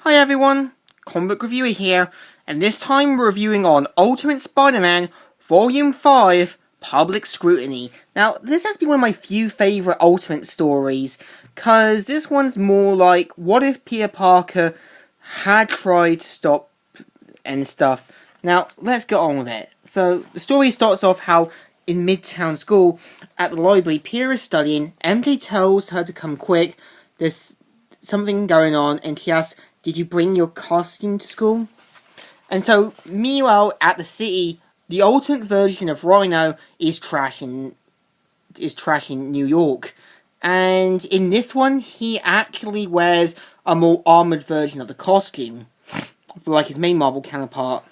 Hi everyone, Comic Book Reviewer here, and this time we're reviewing on Ultimate Spider-Man Volume 5, Public Scrutiny. Now, this has been one of my few favourite Ultimate stories, because this one's more like, what if Peter Parker had tried to stop and stuff. Now, let's get on with it. So, the story starts off how in Midtown School, at the library, Peter is studying, MJ tells her to come quick, there's something going on, and she asks, did you bring your costume to school? And so, meanwhile, at the city, the ultimate version of Rhino is trashing New York. And in this one, he actually wears a more armored version of the costume, like his main Marvel counterpart.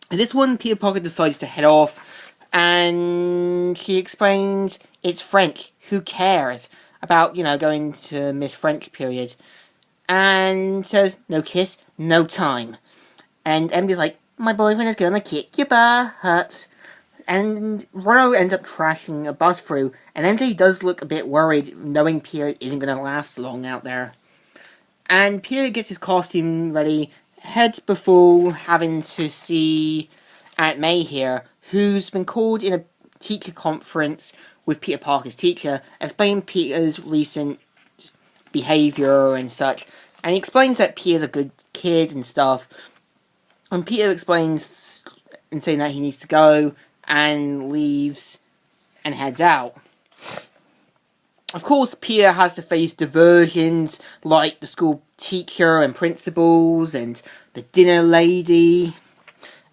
In this one, Peter Parker decides to head off, and she explains it's French. Who cares about, going to Miss French period? And says, no kiss, no time. And MJ's like, my boyfriend is gonna kick your butt. And Rhino ends up trashing a bus through, and MJ does look a bit worried, knowing Peter isn't gonna last long out there. And Peter gets his costume ready, heads before having to see Aunt May here, who's been called in a teacher conference with Peter Parker's teacher, explaining Peter's recent behaviour and such. And he explains that Peter's a good kid and stuff. And Peter explains and saying that he needs to go and leaves and heads out. Of course, Peter has to face diversions like the school teacher and principals and the dinner lady.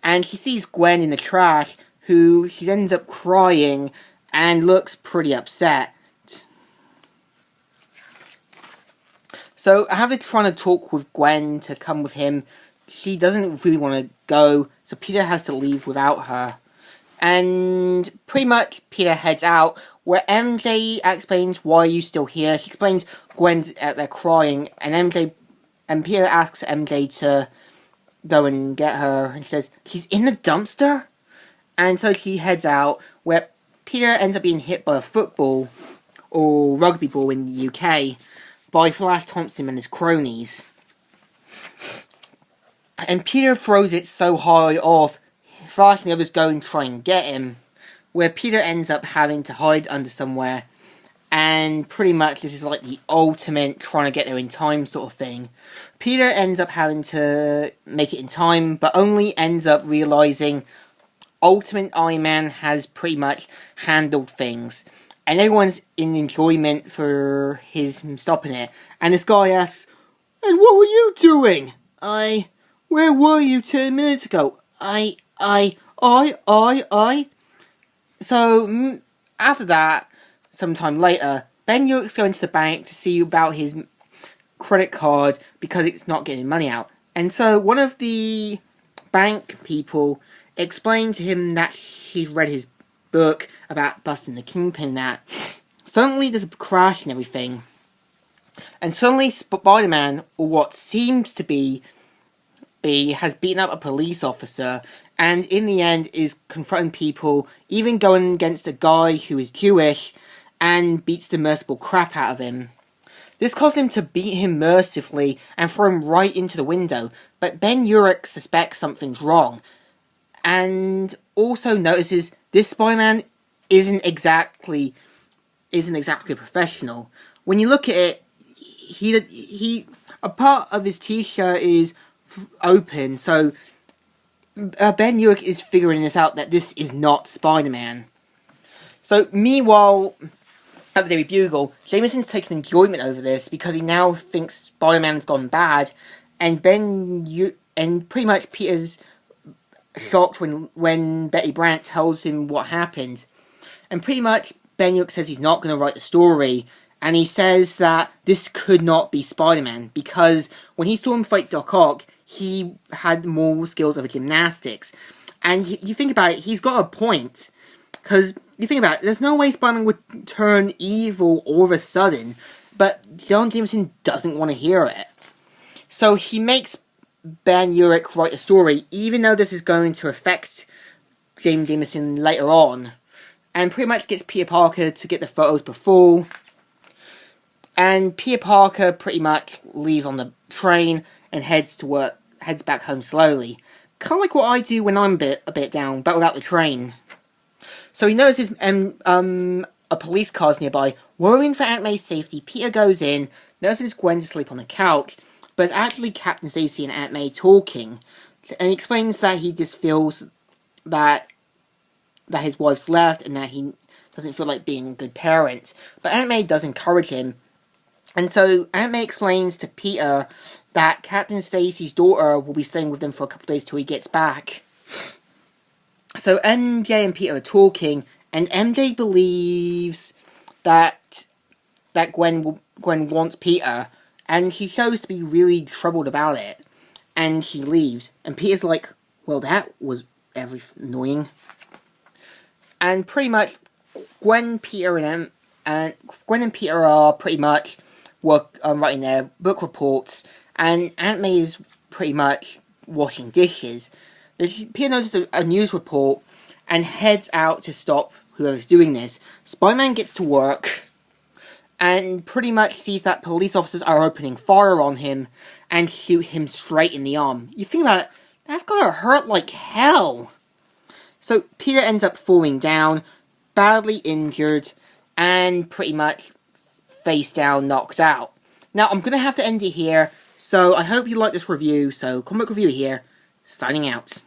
And he sees Gwen in the trash, who she ends up crying and looks pretty upset. So, after trying to talk with Gwen to come with him, she doesn't really want to go, so Peter has to leave without her. And pretty much, Peter heads out, where MJ explains, why are you still here? She explains Gwen's out there crying, and Peter asks MJ to go and get her, and says, she's in the dumpster? And so she heads out, where Peter ends up being hit by a football, or rugby ball in the UK, by Flash Thompson and his cronies. And Peter throws it so high off, Flash and the others go and try and get him, where Peter ends up having to hide under somewhere, and pretty much this is like the ultimate trying to get there in time sort of thing. Peter ends up having to make it in time, but only ends up realising Ultimate Iron Man has pretty much handled things. And everyone's in enjoyment for him stopping it. And this guy asks, and what were you doing? Where were you 10 minutes ago? So, after that, sometime later, Ben Urich's going to the bank to see about his credit card because it's not getting money out. And so, one of the bank people explained to him that she's read his book about busting the Kingpin and that. Suddenly there's a crash and everything. And suddenly Spider-Man, or what seems to be, has beaten up a police officer, and in the end is confronting people, even going against a guy who is Jewish, and beats the merciful crap out of him. This caused him to beat him mercifully and throw him right into the window, but Ben Urich suspects something's wrong, and also notices this Spider-Man isn't exactly a professional. When you look at it, he a part of his t-shirt is open, so Ben Urich is figuring this out, that this is not Spider-Man. So meanwhile, at the Daily Bugle, Jameson's taking enjoyment over this because he now thinks Spider-Man's gone bad, and pretty much Peter's shocked when Betty Brant tells him what happened. And pretty much Ben Urich says he's not going to write the story, and he says that this could not be Spider-Man, because when he saw him fight Doc Ock, he had more skills over gymnastics. And you think about it, he's got a point, because you think about it, there's no way Spider-Man would turn evil all of a sudden, but John Jameson doesn't want to hear it. So he makes Ben Urich write a story, even though this is going to affect James Jameson later on, and pretty much gets Peter Parker to get the photos before, and Peter Parker pretty much leaves on the train, and heads back home slowly. Kind of like what I do when I'm a bit down, but without the train. So he notices a police car's nearby. Worrying for Aunt May's safety, Peter goes in, notices Gwen asleep on the couch, but it's actually Captain Stacy and Aunt May talking. And he explains that he just feels that his wife's left and that he doesn't feel like being a good parent. But Aunt May does encourage him. And so Aunt May explains to Peter that Captain Stacy's daughter will be staying with them for a couple of days till he gets back. So MJ and Peter are talking, and MJ believes that Gwen wants Peter, and she shows to be really troubled about it. And she leaves, and Peter's like, well, that was annoying. And pretty much, Gwen and Peter are pretty much writing their book reports, and Aunt May is pretty much washing dishes. Peter notices a news report and heads out to stop whoever's doing this. Spider-Man gets to work and pretty much sees that police officers are opening fire on him and shoot him straight in the arm. You think about it, that's gotta hurt like hell. So Peter ends up falling down, badly injured, and pretty much face down, knocked out. Now, I'm gonna have to end it here, so I hope you like this review. So, Comic Review here, signing out.